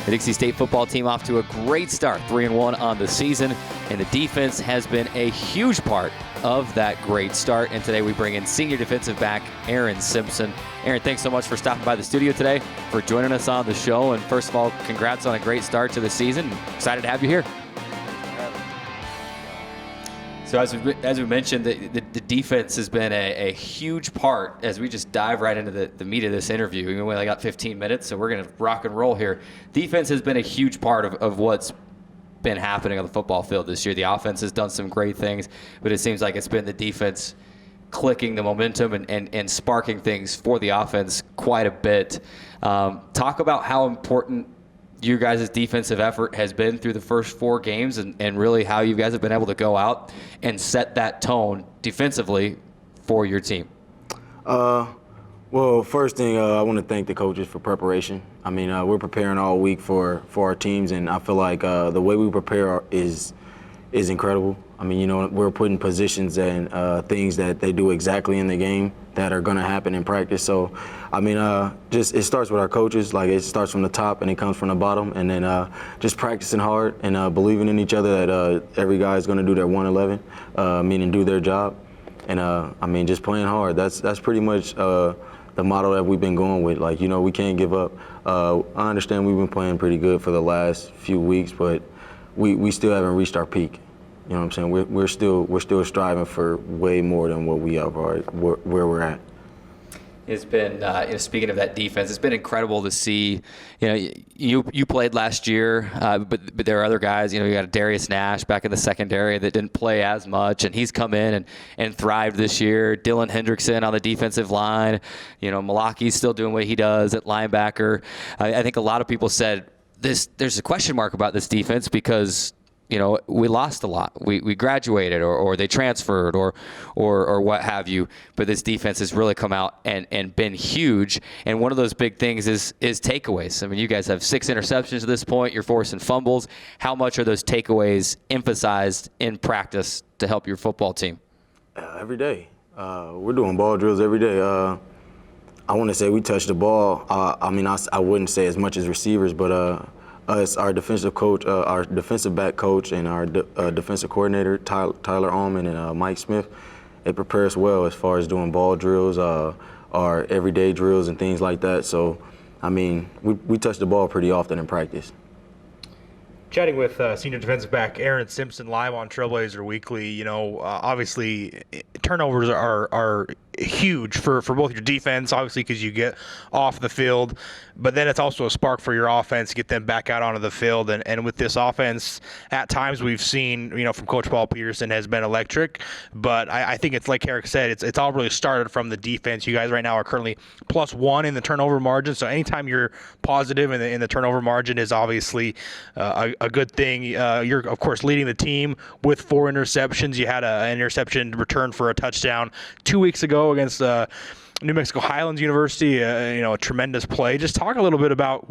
The Dixie State football team off to a great start, 3-1 on the season, and the defense has been a huge part of that great start. And today we bring in senior defensive back Aaron Simpson. Aaron, thanks so much for stopping by the studio today, for joining us on the show. And first of all, congrats on a great start to the season. Excited to have you here. So as we mentioned, the defense has been a huge part as we just dive right into the meat of this interview. We only got 15 minutes, so we're going to rock and roll here. Defense has been a huge part of what's been happening on the football field this year. The offense has done some great things, but it seems like it's been the defense clicking the momentum and sparking things for the offense quite a bit. Talk about how important your guys' defensive effort has been through the first 4 games and really how you guys have been able to go out and set that tone defensively for your team. Well, first thing, I want to thank the coaches for preparation. I mean, we're preparing all week for our teams, and I feel like the way we prepare is incredible. I mean, we're putting positions and things that they do exactly in the game that are going to happen in practice. So, I mean, just it starts with our coaches. Like, it starts from the top and it comes from the bottom. And then just practicing hard and believing in each other that every guy is going to do their 111, meaning do their job. And, I mean, just playing hard. That's pretty much the motto that we've been going with. Like, we can't give up. I understand we've been playing pretty good for the last few weeks, but we still haven't reached our peak. You know what I'm saying? We're still striving for way more than what we have already, where we're at. It's been, speaking of that defense, it's been incredible to see. You played last year, but there are other guys. You got Darius Nash back in the secondary that didn't play as much, and he's come in and thrived this year. Dylan Hendrickson on the defensive line. Malaki's still doing what he does at linebacker. I think a lot of people said there's a question mark about this defense because we lost a lot. We graduated or they transferred or what have you. But this defense has really come out and been huge. And one of those big things is takeaways. I mean, you guys have 6 interceptions at this point. You're forcing fumbles. How much are those takeaways emphasized in practice to help your football team? Every day. We're doing ball drills every day. I want to say we touch the ball. I wouldn't say as much as receivers, but us, our defensive coach, our defensive back coach, and our defensive coordinator, Tyler Allman and Mike Smith, they prepare us well as far as doing ball drills, our everyday drills and things like that. So, I mean, we touch the ball pretty often in practice. Chatting with senior defensive back Aaron Simpson live on Trailblazer Weekly, obviously turnovers are huge for both your defense, obviously because you get off the field, but then it's also a spark for your offense to get them back out onto the field. And with this offense, at times we've seen, from Coach Paul Peterson has been electric, but I think it's like Eric said, it's all really started from the defense. You guys right now are currently +1 in the turnover margin, so anytime you're positive in the turnover margin is obviously a good thing. You're, of course, leading the team with 4 interceptions. You had an interception return for a touchdown 2 weeks ago against New Mexico Highlands University, a tremendous play. Just talk a little bit about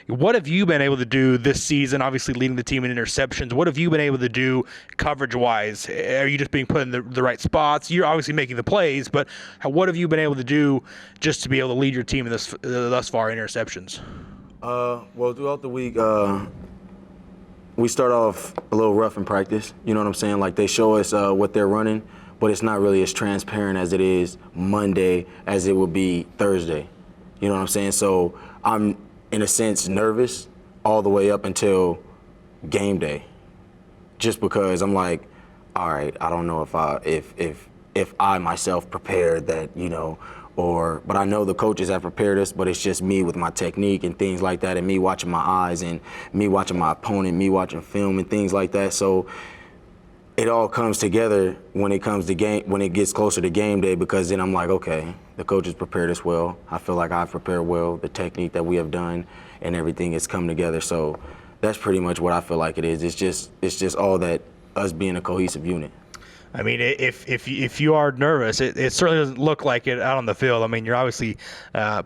what have you been able to do this season, obviously leading the team in interceptions. What have you been able to do coverage-wise? Are you just being put in the right spots? You're obviously making the plays, but what have you been able to do just to be able to lead your team in this thus far in interceptions? Well, throughout the week, we start off a little rough in practice. You know what I'm saying? Like, they show us what they're running, but it's not really as transparent as it is Monday as it would be Thursday. You know what I'm saying? So I'm, in a sense, nervous all the way up until game day, just because I'm like, all right, I don't know if I myself prepared that, but I know the coaches have prepared us, but it's just me with my technique and things like that, and me watching my eyes and me watching my opponent, me watching film and things like that. So it all comes together when it gets closer to game day, because then I'm like, okay, the coaches prepared us well. I feel like I've prepared well. The technique that we have done and everything has come together. So that's pretty much what I feel like it is. It's just all that, us being a cohesive unit. I mean, if you are nervous, it certainly doesn't look like it out on the field. I mean, you're obviously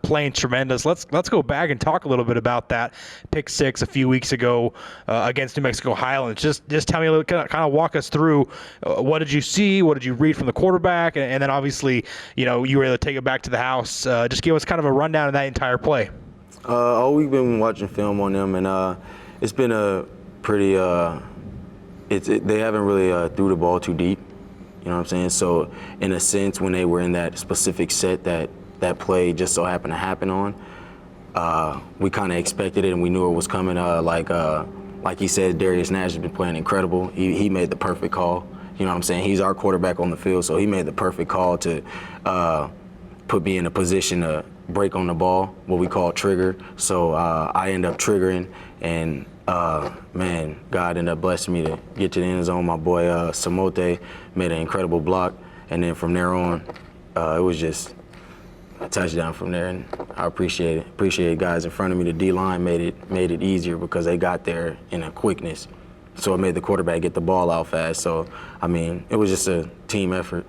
playing tremendous. Let's go back and talk a little bit about that pick 6 a few weeks ago against New Mexico Highlands. Just tell me a little, kind of walk us through what did you see, what did you read from the quarterback, and then obviously you were able to take it back to the house. Just give us kind of a rundown of that entire play. We've been watching film on them, and it's been a pretty. They haven't really threw the ball too deep. You know what I'm saying? So, in a sense, when they were in that specific set that play just so happened to happen on, we kind of expected it and we knew it was coming. Like he said, Darius Nash has been playing incredible. He made the perfect call. You know what I'm saying? He's our quarterback on the field, so he made the perfect call to put me in a position to break on the ball, what we call trigger. So I end up triggering, and man, God ended up blessing me to get to the end zone. My boy Samote made an incredible block, and then from there on, it was just a touchdown from there, and I appreciate it. Appreciate guys in front of me. The D-line made it easier because they got there in a quickness. So it made the quarterback get the ball out fast. So, I mean, it was just a team effort.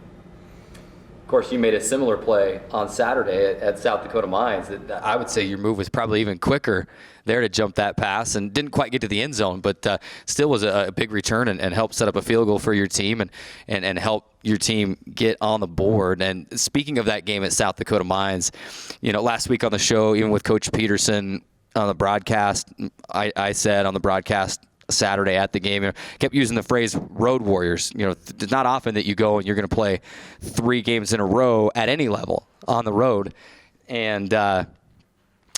Of course, you made a similar play on Saturday at South Dakota Mines. I would say your move was probably even quicker there to jump that pass, and didn't quite get to the end zone, but still was a big return and helped set up a field goal for your team and help your team get on the board. And speaking of that game at South Dakota Mines, last week on the show, even with Coach Peterson on the broadcast, I said on the broadcast Saturday at the game, kept using the phrase road warriors. It's not often that you go and you're going to play 3 games in a row at any level on the road. And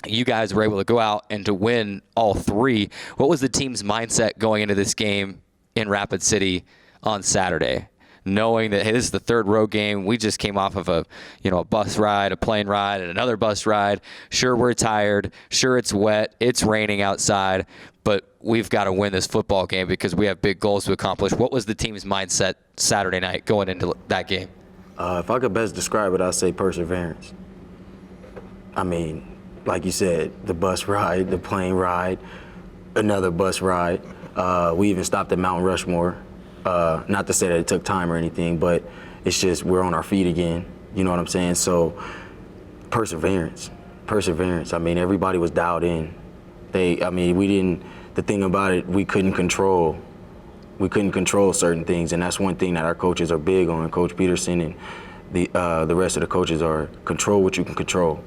you guys were able to go out and to win all 3. What was the team's mindset going into this game in Rapid City on Saturday? Knowing that, hey, this is the 3rd road game. We just came off of a bus ride, a plane ride, and another bus ride. Sure, we're tired. Sure, it's wet. It's raining outside. But we've got to win this football game because we have big goals to accomplish. What was the team's mindset Saturday night going into that game? If I could best describe it, I'd say perseverance. I mean, like you said, the bus ride, the plane ride, another bus ride. We even stopped at Mount Rushmore. Not to say that it took time or anything, but it's just we're on our feet again. You know what I'm saying? So perseverance. I mean, everybody was dialed in. The thing about it, we couldn't control certain things, and that's one thing that our coaches are big on. Coach Peterson and the rest of the coaches are control what you can control.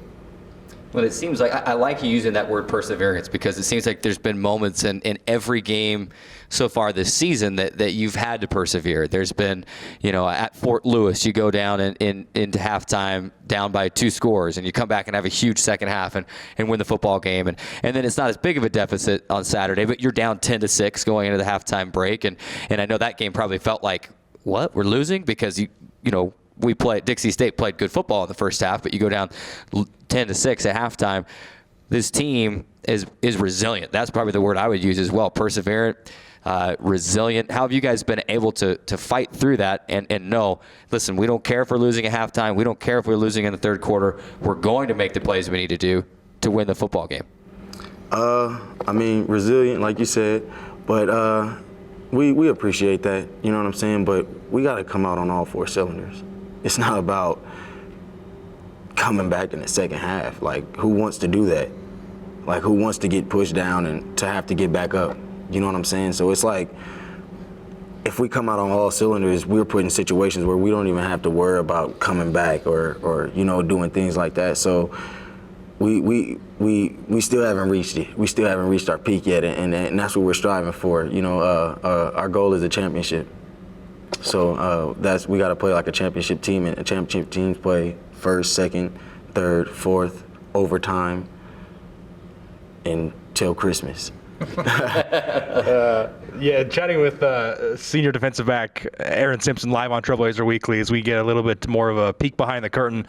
Well, it seems like I like you using that word perseverance because it seems like there's been moments in every game so far this season that you've had to persevere. There's been, at Fort Lewis, you go down into halftime down by 2 scores, and you come back and have a huge second half and win the football game. And then it's not as big of a deficit on Saturday, but you're down 10-6 going into the halftime break. And I know that game probably felt like, what, we're losing? Because Dixie State played good football in the first half, but you go down 10-6 at halftime. This team is resilient. That's probably the word I would use as well. Perseverant, resilient. How have you guys been able to fight through that and know, listen, we don't care if we're losing at halftime. We don't care if we're losing in the 3rd quarter. We're going to make the plays we need to do to win the football game. Resilient, like you said, but we appreciate that. You know what I'm saying? But we got to come out on all 4 cylinders. It's not about coming back in the second half. Like, who wants to do that? Like, who wants to get pushed down and to have to get back up? You know what I'm saying? So it's like, if we come out on all cylinders, we're put in situations where we don't even have to worry about coming back or doing things like that. So we still haven't reached it. We still haven't reached our peak yet, and that's what we're striving for. Our goal is a championship. So we got to play like a championship team, and a championship teams play 1st, 2nd, 3rd, 4th, overtime until Christmas. Chatting with senior defensive back Aaron Simpson live on Trailblazer Weekly as we get a little bit more of a peek behind the curtain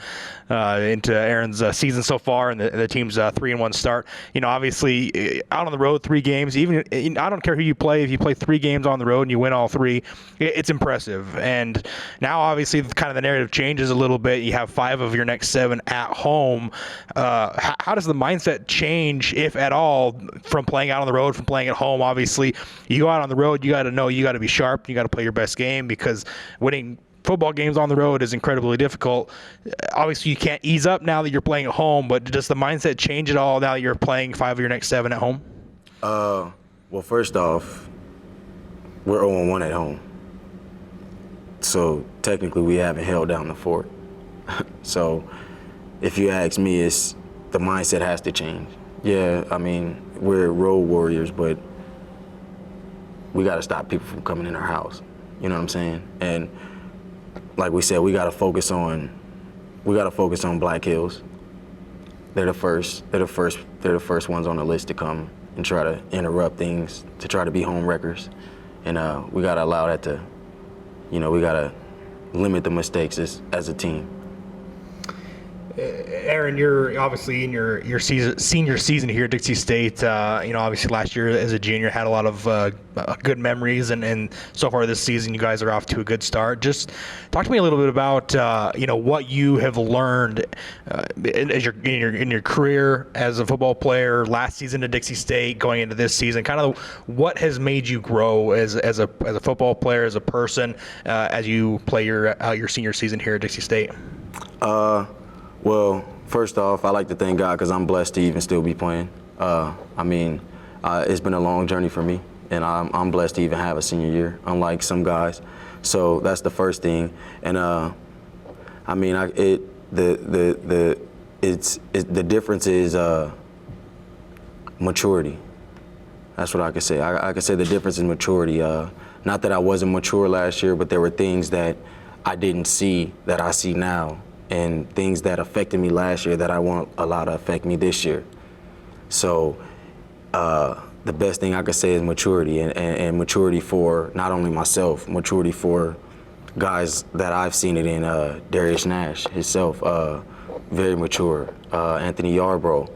into Aaron's season so far and the team's 3-1 start. Obviously out on the road 3 games. Even I don't care who you play. If you play 3 games on the road and you win all 3, it's impressive. And now obviously kind of the narrative changes a little bit. You have 5 of your next 7 at home. How does the mindset change, if at all, from playing out on the road, from playing at home? Obviously, you go out on the road, you got to know you got to be sharp, you got to play your best game because winning football games on the road is incredibly difficult. Obviously, you can't ease up now that you're playing at home, but does the mindset change at all now that you're playing 5 of your next 7 at home? Well, first off, we're 0-1 at home. So technically, we haven't held down the fort. So if you ask me, the mindset has to change. Yeah, I mean, we're road warriors, but we got to stop people from coming in our house. You know what I'm saying? And like we said, we got to focus on Black Hills. They're the first ones on the list to come and try to interrupt things, to try to be home wreckers. And we got to allow that to, we got to limit the mistakes as a team. Aaron, you're obviously in your senior season here at Dixie State. Obviously last year as a junior had a lot of good memories, and so far this season you guys are off to a good start. Just talk to me a little bit about what you have learned in your career as a football player last season at Dixie State, going into this season. Kind of what has made you grow as a football player, as a person, as you play your senior season here at Dixie State. Well, first off, I like to thank God because I'm blessed to even still be playing. It's been a long journey for me, and I'm blessed to even have a senior year, unlike some guys. So that's the first thing. And the difference is maturity. That's what I could say. I could say the difference is maturity. Not that I wasn't mature last year, but there were things that I didn't see that I see now, and things that affected me last year that I won't allow to affect me this year. So the best thing I could say is maturity, and maturity for not only myself, maturity for guys that I've seen it in. Darius Nash himself, very mature. Anthony Yarbrough,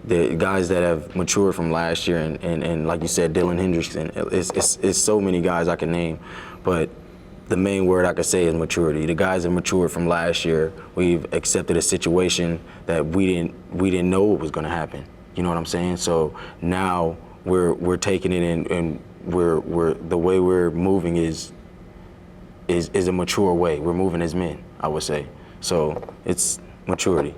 the guys that have matured from last year, and like you said, Dylan Hendrickson. It's so many guys I can name, but the main word I could say is maturity. The guys that matured from last year, we've accepted a situation that we didn't know what was going to happen. You know what I'm saying? So now we're taking it in, and we're the way we're moving is a mature way. We're moving as men, I would say. So it's maturity.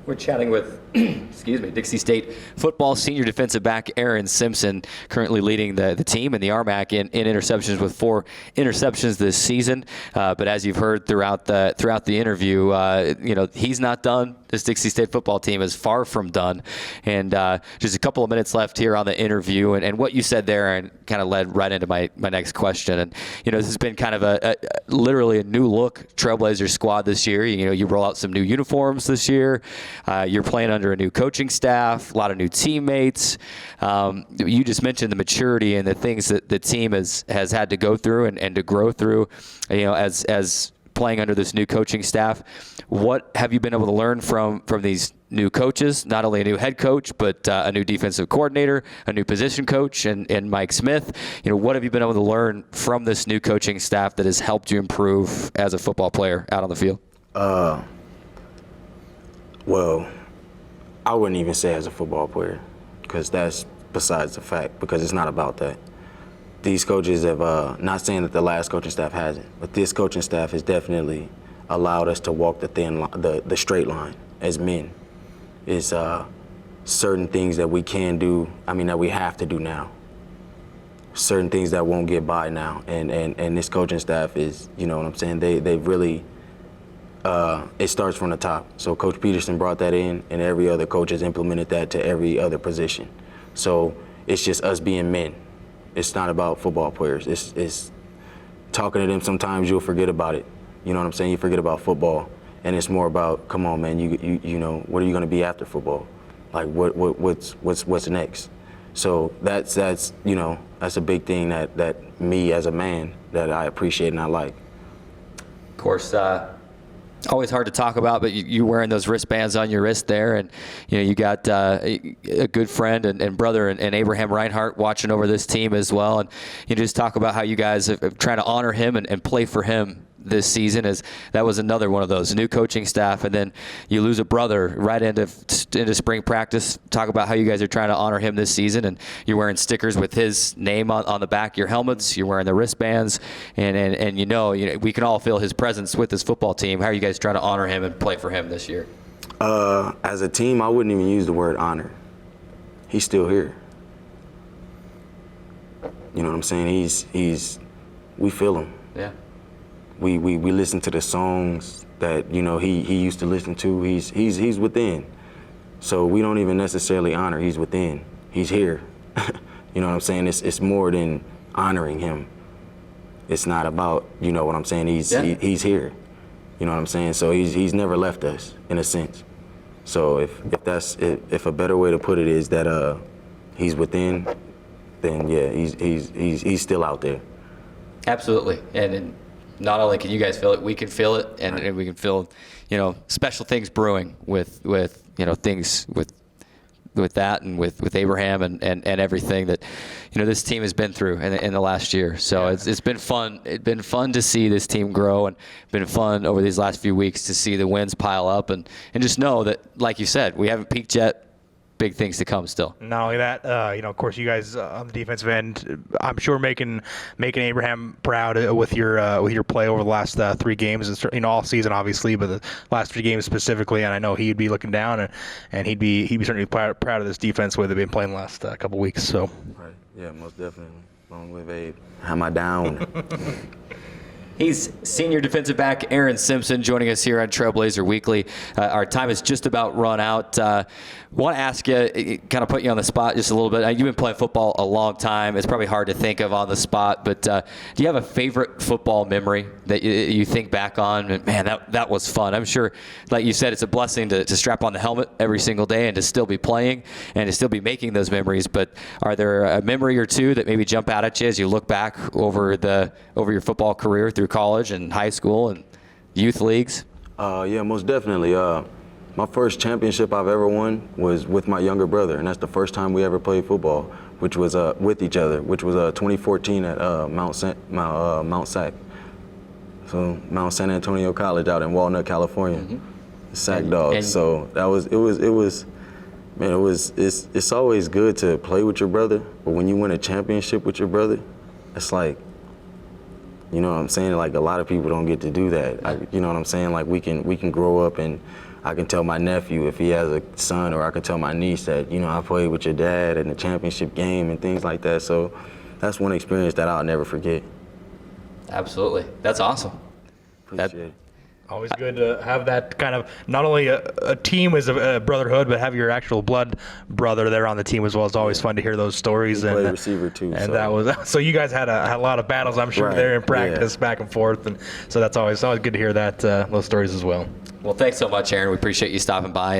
We're chatting with, Dixie State football senior defensive back Aaron Simpson, currently leading the team in the RMAC in interceptions with 4 interceptions this season. But as you've heard throughout the interview, he's not done. This Dixie State football team is far from done. And just a couple of minutes left here on the interview, and what you said there and kind of led right into my next question. And this has been kind of literally a new look Trailblazer squad this year. You roll out some new uniforms this year. You're playing under a new coaching staff, a lot of new teammates. You just mentioned the maturity and the things that the team has had to go through and to grow through, as playing under this new coaching staff. What have you been able to learn from these new coaches? Not only a new head coach, but a new defensive coordinator, a new position coach, and Mike Smith. What have you been able to learn from this new coaching staff that has helped you improve as a football player out on the field? Well, I wouldn't even say as a football player, because that's besides the fact, because it's not about that. These coaches have, not saying that the last coaching staff hasn't, but this coaching staff has definitely allowed us to walk the straight line as men. It's certain things that we can do, that we have to do now. Certain things that won't get by now, and this coaching staff is, you know what I'm saying, they've really, it starts from the top. So Coach Peterson brought that in, and every other coach has implemented that to every other position. So it's just us being men. It's not about football players. It's talking to them. Sometimes you'll forget about it. You know what I'm saying? You forget about football, and it's more about, come on, man. You know, what are you going to be after football? Like what's next? So that's a big thing that me as a man that I appreciate and I like. Of course, always hard to talk about, but you wearing those wristbands on your wrist there, and you got a good friend and brother and Abraham Reinhardt watching over this team as well, and you just talk about how you guys are trying to honor him and play for him this season. As that was another one of those new coaching staff, and then you lose a brother right into spring practice. Talk about how you guys are trying to honor him this season, and you're wearing stickers with his name on the back of your helmets. You're wearing the wristbands, and we can all feel his presence with this football team. How are you guys trying to honor him and play for him this year? As a team, I wouldn't even use the word honor. He's still here. You know what I'm saying? We feel him. Yeah. We listen to the songs that he used to listen to. He's within. So we don't even necessarily honor he's within. He's here. You know what I'm saying? It's more than honoring him. It's not about, you know what I'm saying? He's here. You know what I'm saying? So he's never left us in a sense. So if a better way to put it is that he's within, then yeah, he's still out there. Absolutely. And not only can you guys feel it, we can feel it, and we can feel, you know, special things brewing with you know, things with that and with Abraham and everything that, you know, this team has been through in the last year. So it's been fun. It's been fun to see this team grow, and been fun over these last few weeks to see the wins pile up and just know that, like you said, we haven't peaked yet. Big things to come still. Not only that, you know, of course, you guys on the defensive end, I'm sure making Abraham proud with your play over the last 3 games, and you know, all season obviously, but the last 3 games specifically. And I know he'd be looking down, and he'd be certainly proud of this defense the way they've been playing the last couple weeks. So. Right. Yeah, most definitely. Long live Abe. Am I down? He's senior defensive back Aaron Simpson joining us here on Trailblazer Weekly. Our time is just about run out. Want to ask you, kind of put you on the spot just a little bit. You've been playing football a long time. It's probably hard to think of on the spot, but do you have a favorite football memory that you think back on? Man, that was fun. I'm sure, like you said, it's a blessing to strap on the helmet every single day and to still be playing and to still be making those memories. But are there a memory or two that maybe jump out at you as you look back over your football career through college and high school and youth leagues? Yeah, most definitely. My first championship I've ever won was with my younger brother, and that's the first time we ever played football, which was with each other, which was 2014 at Mount Sac. So Mount San Antonio College out in Walnut, California. Mm-hmm. Sac Dogs. So it's always good to play with your brother, but when you win a championship with your brother, it's like, you know what I'm saying? Like, a lot of people don't get to do that. You know what I'm saying? Like, we can grow up, and I can tell my nephew if he has a son, or I can tell my niece that, you know, I played with your dad in the championship game and things like that. So that's one experience that I'll never forget. Absolutely. That's awesome. Appreciate it. Always good to have that kind of, not only a team as a brotherhood, but have your actual blood brother there on the team as well. It's always fun to hear those stories. He played receiver too. And that was, so you guys had a lot of battles, I'm sure, there in practice, back and forth. And so that's always good to hear that those stories as well. Well, thanks so much, Aaron. We appreciate you stopping by.